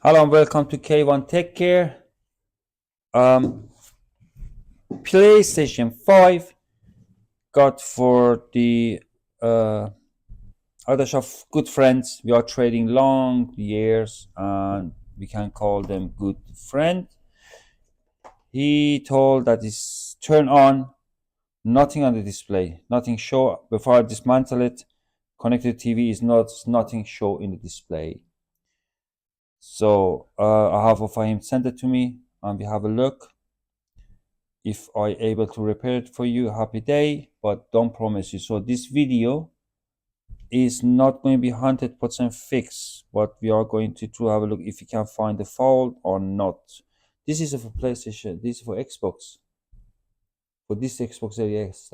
Hello and welcome to K1 Tech Care. PlayStation 5 got for the other of good friends. We are trading long years and we can call them good friend. He told that it's turn on, nothing on the display, nothing show before I dismantle it. Connected TV is nothing show in the display. So I have of him send it to me and we have a look. If I able to repair it for you, happy day, but don't promise you. So this video is not going to be 100% fixed, but we are going to have a look if you can find the fault or not. This is for PlayStation, this is for Xbox, for this Xbox Series X,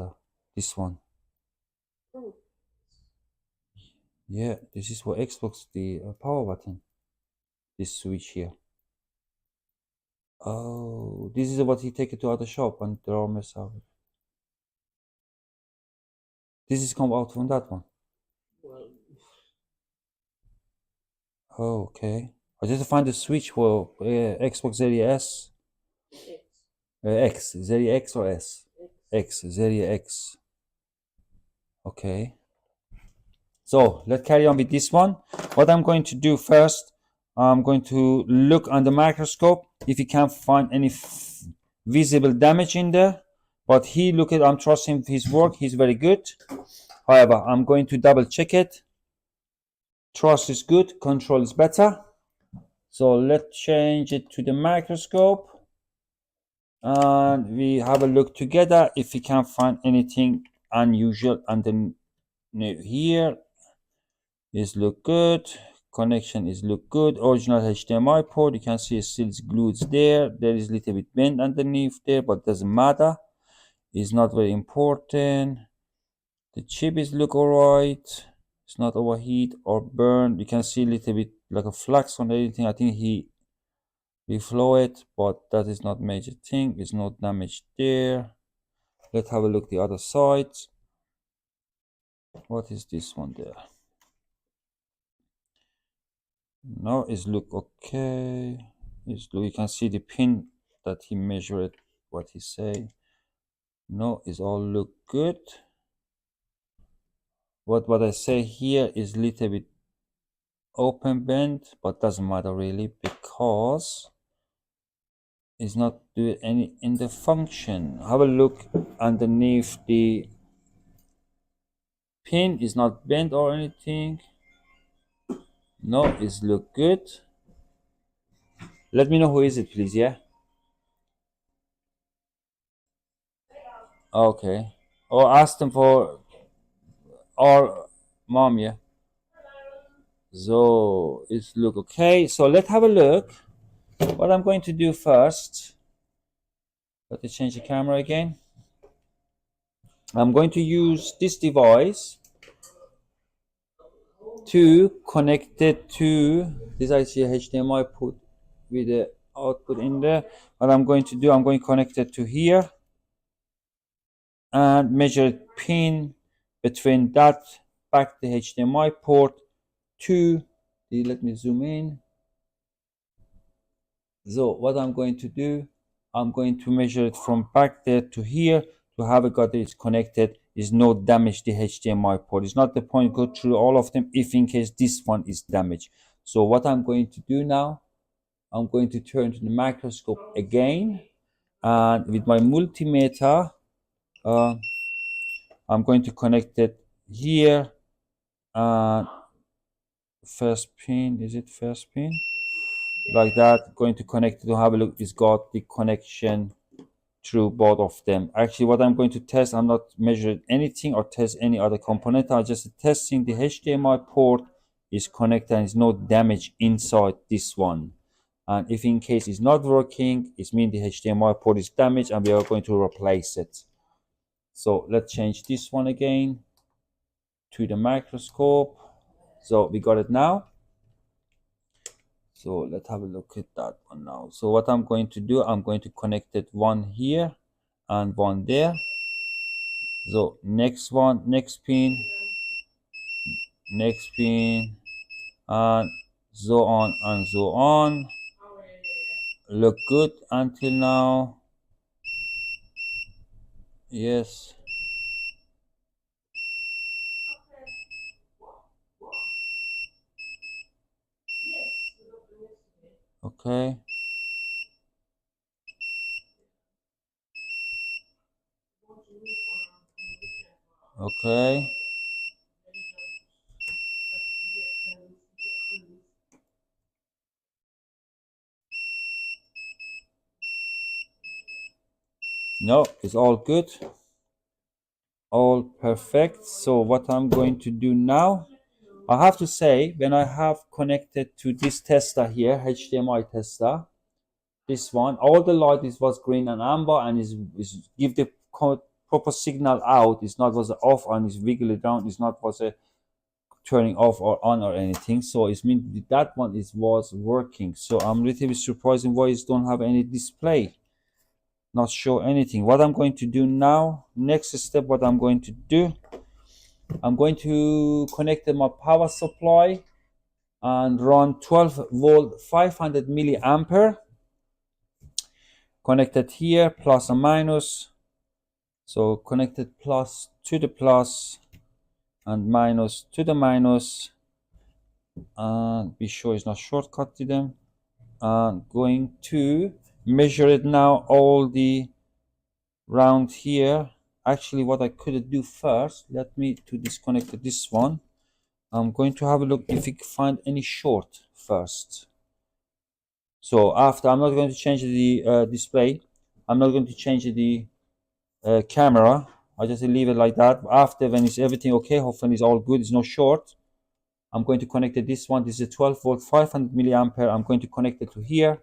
this one. Yeah, this is for Xbox, the power button, this switch here. Oh, this is what he take it to other shop and they're all mess up. This is come out from that one. Oh, okay. I just find the switch for Xbox Series S. X. Series X or S? X. Series X. Okay. So let's carry on with this one. What I'm going to do first, I'm going to look on the microscope if you can't find any visible damage in there. But I'm trusting his work. He's very good. However, I'm going to double check it. Trust is good. Control is better. So let's change it to the microscope. And we have a look together if we can find anything unusual underneath here. Is look good, connection is look good, original HDMI port, you can see it still glued there. There is a little bit bent underneath there, but doesn't matter, it's not very important. The chip is look all right, it's not overheat or burned. You can see a little bit like a flux on anything. I think he reflow it, but that is not major thing. There's no damage there. Let's have a look the other side. What is this one there? No, it's look okay. It's look, you can see the pin that he measured, what he say. No, it's all look good. What I say here is little bit open bend, but doesn't matter really because it's not doing any in the function. Have a look underneath the pin, is not bent or anything. No, it's look good. Let me know who is it, please. Yeah. Okay. Or ask them for or mom. Yeah. So it's look okay. So let's have a look. What I'm going to do first. Let me change the camera again. I'm going to use this device to connect it to this IC HDMI put with the output in there. What I'm going to do, I'm going to connect it to here and measure pin between that back the HDMI port to the, let me zoom in. So what I'm going to do, I'm going to measure it from back there to here to have it got it connected. Is no damage the HDMI port. It's not the point go through all of them if in case this one is damaged. So what I'm going to do now, I'm going to turn to the microscope again, and with my multimeter, I'm going to connect it here. First pin, is it first pin? Like that, going to connect it to have a look. It's got the connection through both of them. Actually, what I'm going to test, I'm not measuring anything or test any other component. I'm just testing the HDMI port is connected and there's no damage inside this one. And if in case it's not working, it means the HDMI port is damaged and we are going to replace it. So let's change this one again to the microscope. So we got it now. So let's have a look at that one now. So what I'm going to do, I'm going to connect it one here and one there. So next one, next pin, and so on and so on. Look good until now. Yes. Okay. Okay. No, it's all good. All perfect. So what I'm going to do now, I have to say, when I have connected to this tester here, HDMI tester, this one, all the light is was green and amber, and is give the proper signal out. It's not was off and is wiggle it down. It's not was a turning off or on or anything. So it means that one is was working. So I'm a little bit surprised why it don't have any display, not show anything. What I'm going to do now, next step, what I'm going to do, I'm going to connect my power supply and run 12 volt 500 milliampere connected here, plus and minus. So connected plus to the plus and minus to the minus, and be sure it's not shortcut to them. And going to measure it now, all the round here. Actually, what I could do first, let me to disconnect this one. I'm going to have a look if we can find any short first. So after, I'm not going to change the display. I'm not going to change the camera. I just leave it like that. After, when it's everything okay, hopefully it's all good, it's no short, I'm going to connect it. This one, this is a 12 volt 500 milliampere. I'm going to connect it to here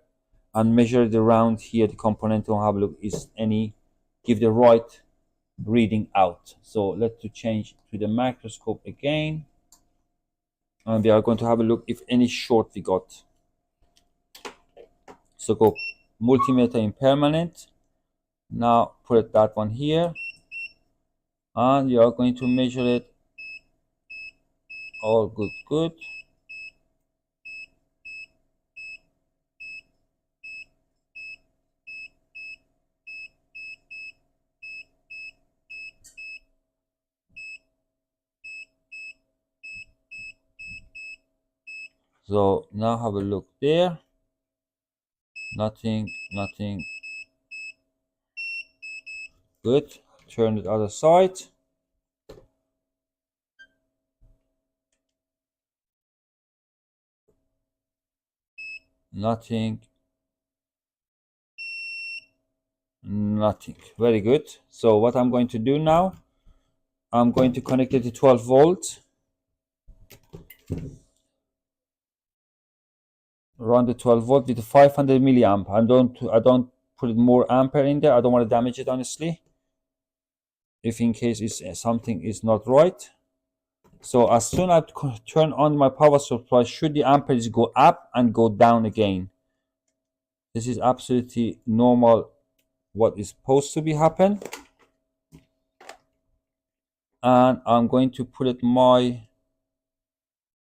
and measure the round here, the component, to have a look is any give the right reading out. So let's to change to the microscope again, and we are going to have a look if any short we got. So go multimeter in permanent. Now put that one here, and you are going to measure it. All good. So now have a look there. Nothing. Good. Turn the other side. Nothing. Very good. So what I'm going to do now, I'm going to connect it to 12 volt. Run the 12 volt with 500 milliamp. I don't put more ampere in there. I don't want to damage it, honestly, if in case it's something is not right. So as soon as I turn on my power supply, should the amperage go up and go down again. This is absolutely normal, what is supposed to be happen. And I'm going to put it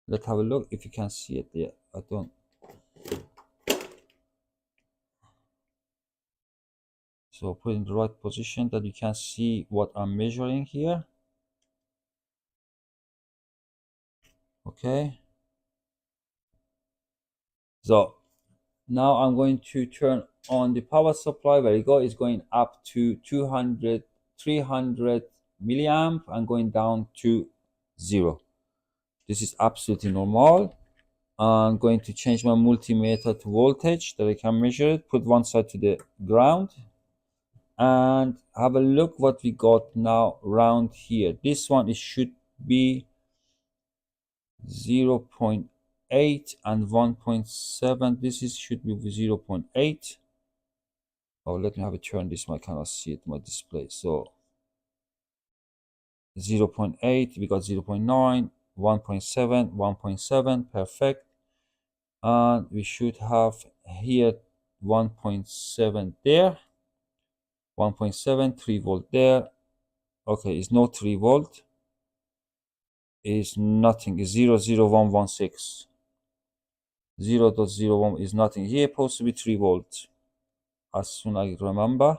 let's have a look if you can see it there. I don't. So put in the right position that you can see what I'm measuring here. Okay. So now I'm going to turn on the power supply. There you go. It's going up to 200, 300 milliamp and going down to 0. This is absolutely normal. I'm going to change my multimeter to voltage that I can measure it. Put one side to the ground and have a look what we got now around here. This one, it should be 0.8 and 1.7. This is should be 0.8. Oh, let me have a turn this one. I cannot see it in my display. So 0.8, we got 0.9, 1.7, 1.7, perfect. And we should have here 1.7 there, 1.7, 3 volt there. Okay, it's no 3 volt. Is nothing. Is 00116. 0.01 is nothing here, supposed to be 3 volts as soon as I remember.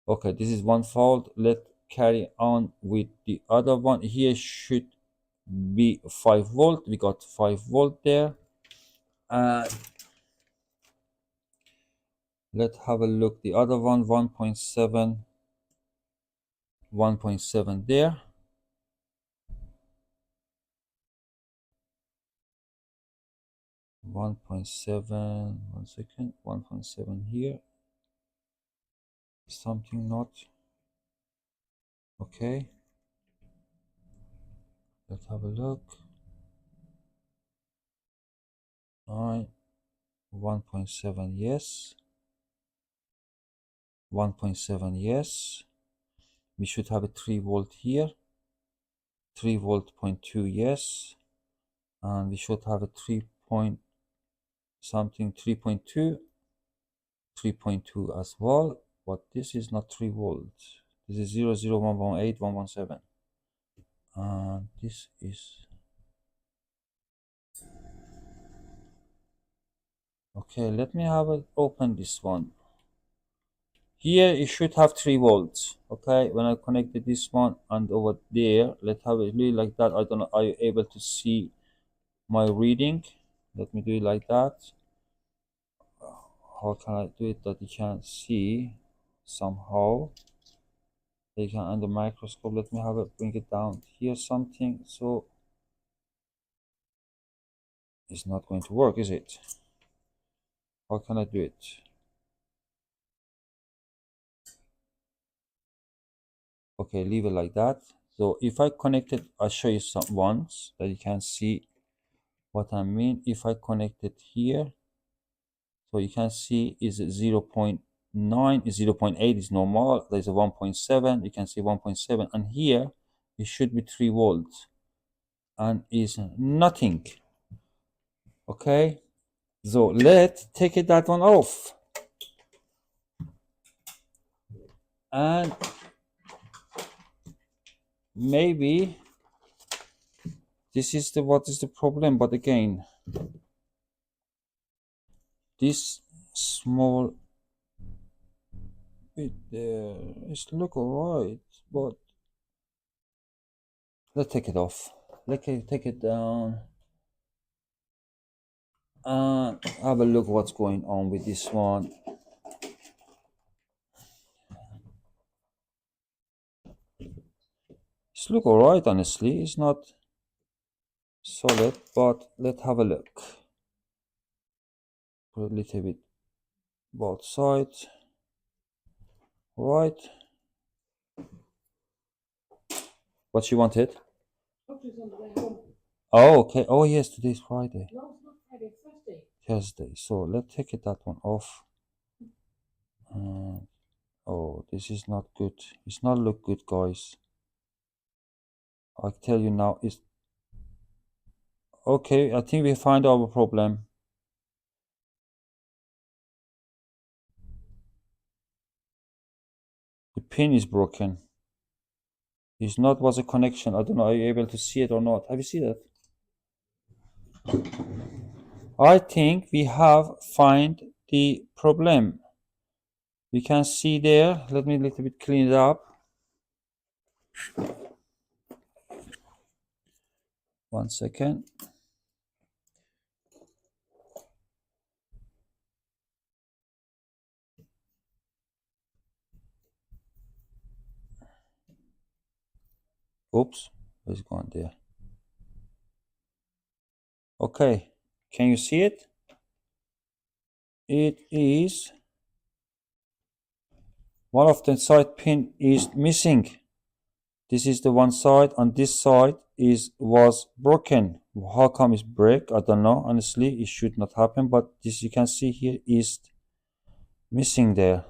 Okay, this is one fault. Let's carry on with the other one. Here should be 5 volt. We got 5 volt there. And let's have a look. The other one, 1.7, 1.7 there. 1.7, 1 second, 1.7 here. Something not okay. Let's have a look. Alright, 1.7, yes. 1.7, yes. We should have a 3 volt here. 3 volt point 2, yes. And we should have a 3 point something, 3.2, 3.2 as well. But this is not 3 volts. This is 00118 117. And this is okay. Let me have it open this one. Here it should have 3 volts. Okay, when I connected this one and over there, let's have it really like that. I don't know, are you able to see my reading? Let me do it like that. How can I do it that you can see somehow? You can under microscope. Let me have it bring it down here something. So it's not going to work, is it? How can I do it? Okay, leave it like that. So if I connect it, I'll show you some ones that you can see what I mean. If I connect it here, so you can see is 0.9, is 0.8 is normal. There's a 1.7. You can see 1.7, and here it should be 3 volts, and is nothing. Okay, so let's take it that one off, and maybe this is the what is the problem. But again, this small bit there, it's look alright, but let's take it off. Let's take it down and have a look what's going on with this one. It's look alright, honestly. It's not solid, but let's have a look. Put a little bit both sides. Right. What she wanted? Oh, okay. Oh, yes, today's Friday. No, it's not Friday, Thursday. Thursday. So let's take it that one off. Oh, this is not good. It's not look good, guys. I tell you now, it's okay. I think we find our problem. The pin is broken. It's not was a connection. I don't know. Are you able to see it or not? Have you seen that? I think we have find the problem. You can see there. Let me a little bit clean it up. 1 second. Oops, where's it going there? Okay, can you see it? It is one of the side pin is missing. This is the one side, and this side was broken. How come it's break? I don't know. Honestly, it should not happen, but this you can see here is missing there.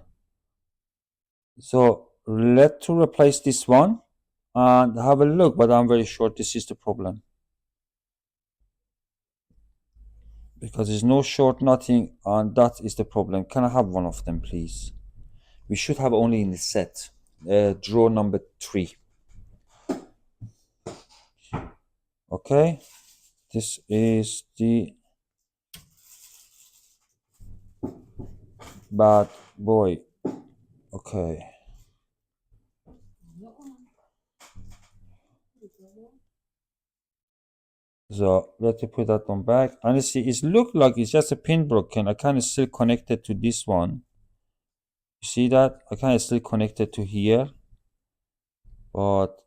So let's replace this one and have a look, but I'm very sure this is the problem. Because there's no short, nothing, and that is the problem. Can I have one of them, please? We should have only in the set. Drawer number 3. Okay, this is the Bad boy. Okay. So let me put that one back. Honestly, it looked like it's just a pin broken. I kind of still connected to this one. You see that? I kind of still connected to here. But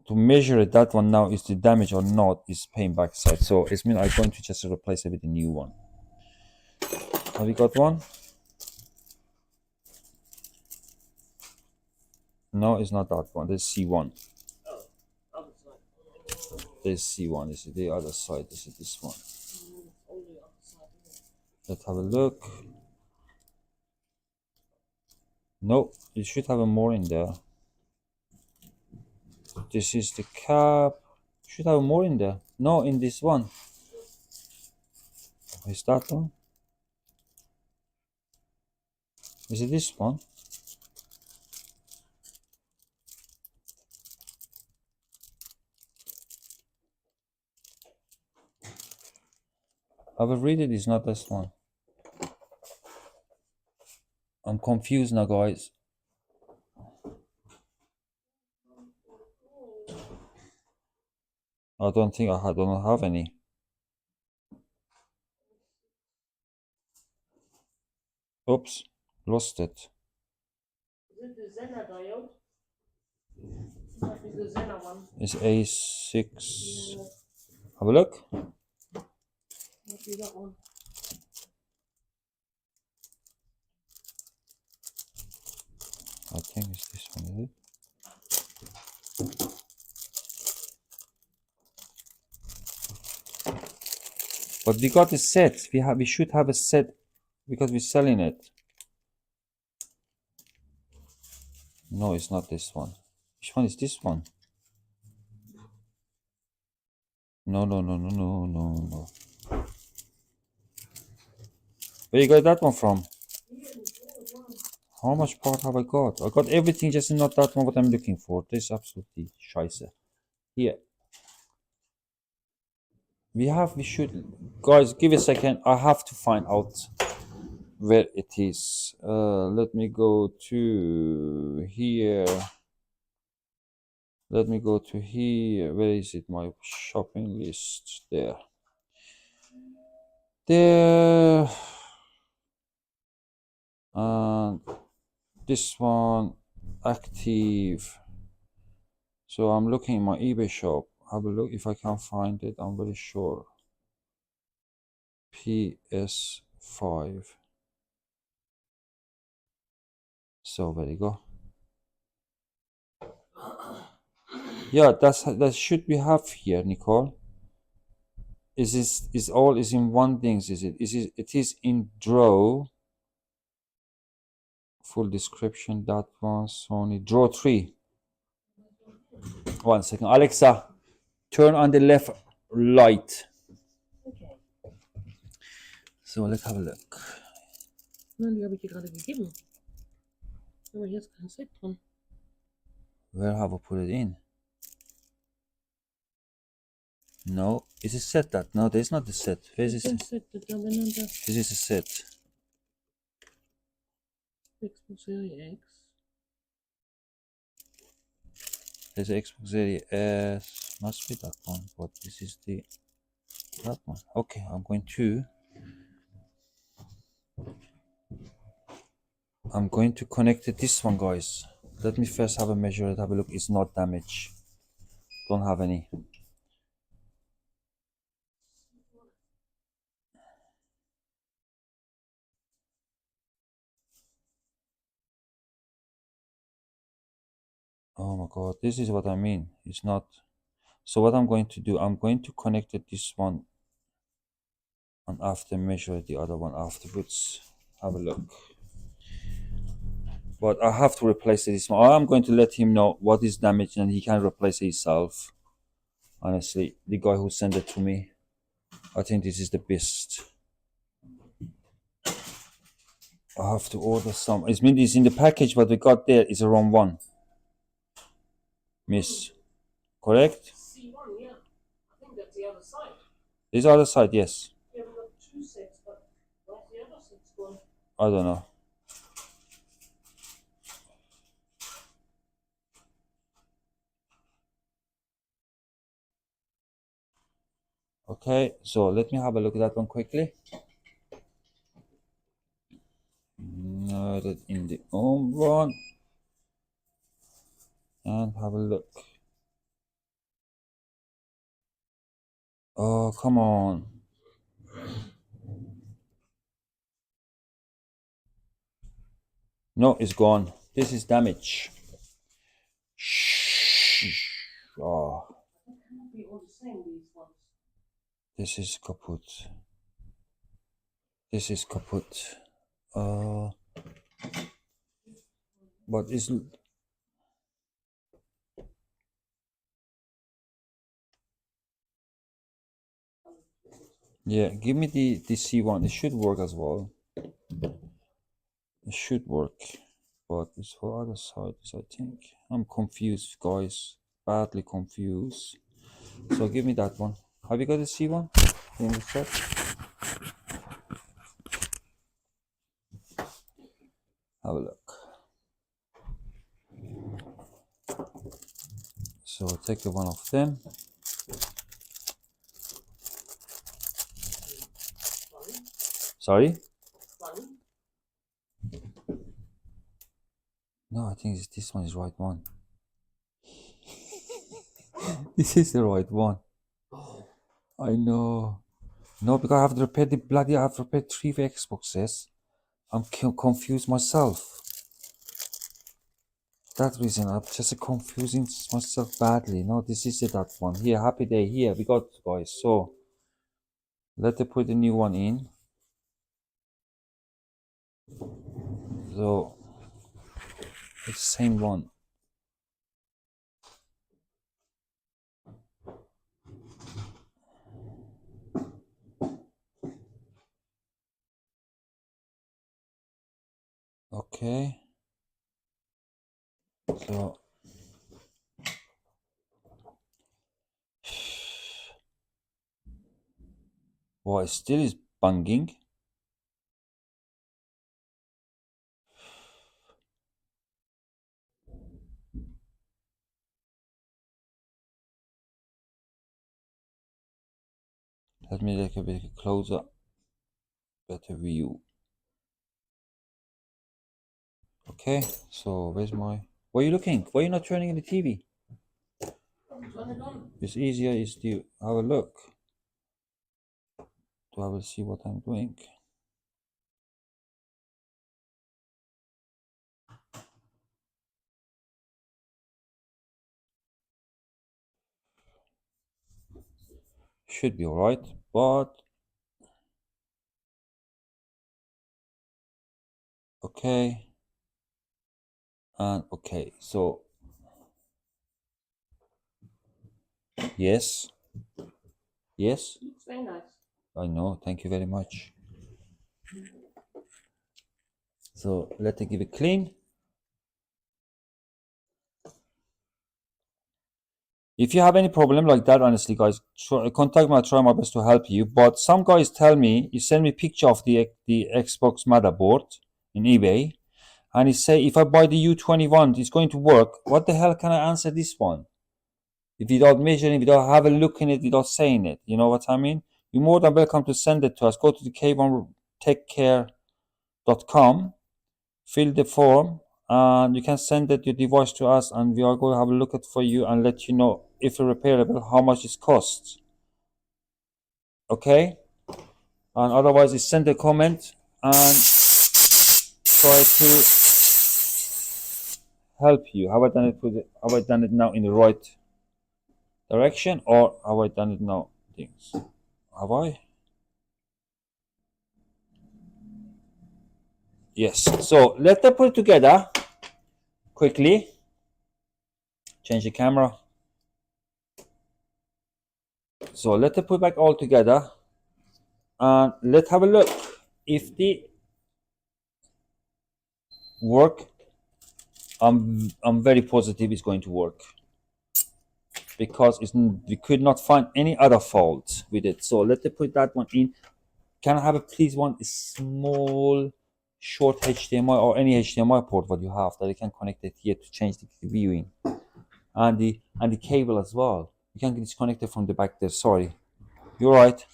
to measure it, that one now is the damage or not is paying backside. So it means I'm going to just replace it with a new one. Have we got one? No, it's not that one. There's C1. There's C1. This is the other side. This is this one. Let's have a look. No, you should have a more in there. This is the cap. Should have more in there. No, in this one. Is that one? Is it this one? I will read it. It's not this one. I'm confused now, guys. I don't think I don't have any. Oops, lost it. Is it the Zener diode? Might be the Zener one. It's A6. Have a look. Might be that one. I think it's this one, is it? But we got a set. We should have a set because we're selling it. No, it's not this one. Which one is this one? No. Where you got that one from? How much part have I got? I got everything, just not that one what I'm looking for. This is absolutely scheiße. Here. We should, guys, give a second. I have to find out where it is. Let me go to here. Let me go to here. Where is it? My shopping list. There. And this one, active. So I'm looking in my eBay shop. Have a look if I can find it. I'm very sure. PS5. So there you go. Yeah, that should we have here, Nicole. Is all is in one thing, is it? It is in draw. Full description, that one, Sony. Draw 3. 1 second. Alexa, turn on the left light. Okay. So let's have a look. Nein, die habe ich dir gerade gegeben. Aber hier ist kein Set drin. Where have I put it in? No, is it set that? No, there's not the set. Where's Das it? ist ein Set, da wenn und da. This is a set. Xbox Series X. There's Xbox Series S. Must be that one, but this is that one. Okay, I'm going to connect this one, guys. Let me first have a measure it, have a look. It's not damaged. Don't have any. Oh my god, this is what I mean. It's not. So what I'm going to do, I'm going to connect this one and after measure the other one afterwards. Have a look. But I have to replace this one. I'm going to let him know what is damaged and he can replace it himself. Honestly, the guy who sent it to me, I think this is the best. I have to order some. It means it's in the package, but we got there is a wrong one. Miss, correct? C1, yeah. I think that's the other side. This other side, yes. Yeah, we've got 2 sets, but where's the other sets gone? I don't know. Okay, so let me have a look at that one quickly. That in the home one, and have a look. Oh, come on. No, it's gone. This is damage. Shh. Oh, Cannot be all the same, these ones. this is kaput. This is kaput. But it's... Yeah, give me the C1. It should work as well. It should work. But it's for other sides, I think. I'm confused, guys. Badly confused. So give me that one. Have you got the C1 in the set? Have a look. So take the one of them. Sorry? One. No, I think this one is the right one. This is the right one. I know. No, because I have to repair the bloody... I have to repair 3 Xboxes. I'm confused myself. That reason I'm just confusing myself badly. No, this is that one. Here, happy day. Here, we got, guys. So, let's put the new one in. So, it's the same one. Okay. So, well, it still is banging. Let me take a bit closer. Better view. Okay, so where's my... Where are you looking? Why are you not turning in the TV? Turn it on. It's easier is to have a look. To have a see what I'm doing. Should be alright, but... Okay. And okay, so... Yes. Yes. It's very nice. I know, thank you very much. So let me give it clean. If you have any problem like that, honestly, guys, contact me. I'll try my best to help you. But some guys tell me, you send me picture of the Xbox motherboard in eBay, and he say if I buy the U21, it's going to work. What the hell can I answer this one? If you don't measure it, if you don't have a look in it, without saying it, you know what I mean? You're more than welcome to send it to us. Go to the k1techcare.com, fill the form, and you can send it your device to us, and we are going to have a look at for you and let you know if it's repairable, how much it costs. Okay? And otherwise, you send a comment and try to help you. Have I done it have I done it now in the right direction, or have I done it now? Things. Have I? Yes. So let's put it together quickly. Change the camera. So let's put back all together, and let's have a look if the work. I'm very positive it's going to work because we could not find any other fault with it. So let's put that one in. Can I have a please one small short HDMI or any HDMI port what you have that you can connect it here to change the viewing, and the cable as well. You can disconnect it from the back there. Sorry, you're right.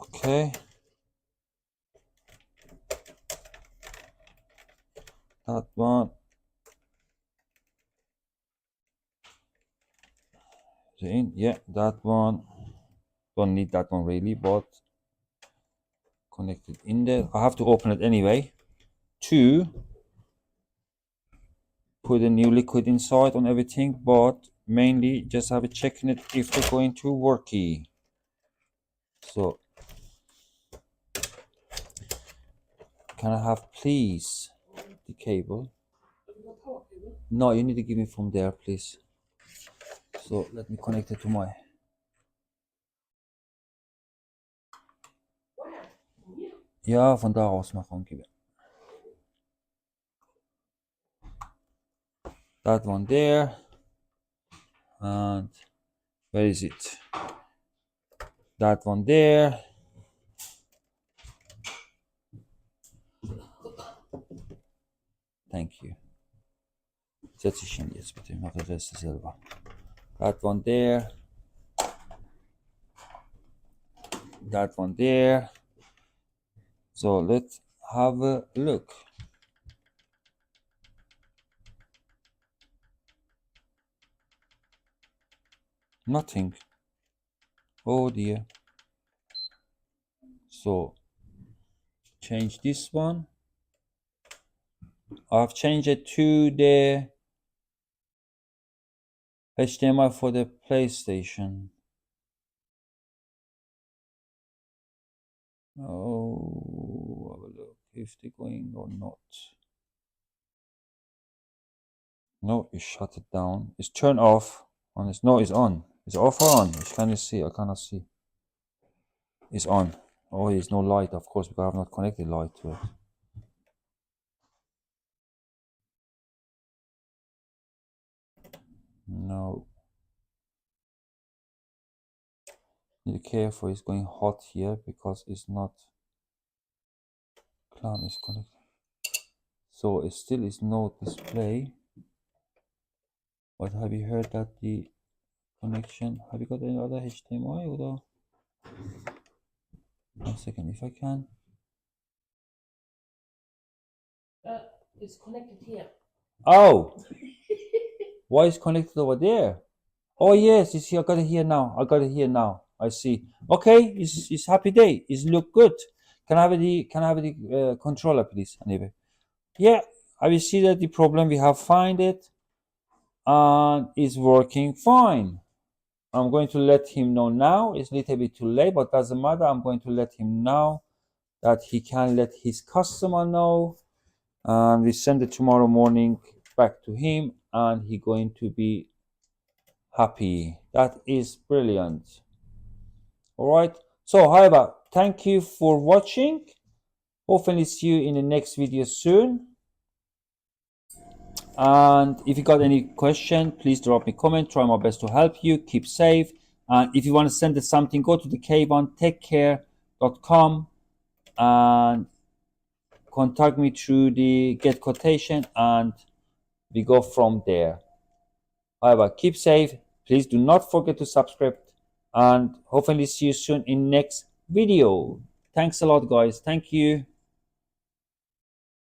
Okay, that one. In, yeah, that one. Don't need that one really, but connected in there. I have to open it anyway to put a new liquid inside on everything, but mainly just have a checking it if they're going to worky. So can I have please the cable? No, you need to give me from there, please. So let me connect it to my. Ja, von da aus machen. That one there. And where is it? That one there. Thank you. Setz ich ihn jetzt bitte. Ich mache das selber. That one there. That one there. So let's have a look. Nothing. Oh dear. So change this one. I've changed it to the HDMI for the PlayStation. Oh, have a look if they're going or not. No, you shut it down. It's turned off. On it's no, it's on. It's off or on? Which can you see? I cannot see. It's on. Oh, there's no light, of course, because I have not connected light to it. No. Need to be careful. It's going hot here because it's not. Clamp is connected. So it still is no display. But have you heard that the connection? Have you got any other HDMI or the? 1 second, if I can. It's connected here. Oh, why is connected over there? Oh yes, it's here. I got it here now. I got it here now. I see. Okay, it's happy day. It's look good. Can I have the controller, please, Anyway. Yeah, I will see that the problem we have find it and it's working fine. I'm going to let him know now. It's a little bit too late, but doesn't matter. I'm going to let him know that he can let his customer know, and we send it tomorrow morning back to him, and he's going to be happy. That is brilliant. All right. So, however, thank you for watching. Hopefully, see you in the next video soon. And if you got any question, please drop me a comment. Try my best to help you. Keep safe. And if you want to send us something, go to the k1techcare.com and contact me through the get quotation, and we go from there. However, keep safe. Please do not forget to subscribe, and hopefully see you soon in next video. Thanks a lot, guys. Thank you.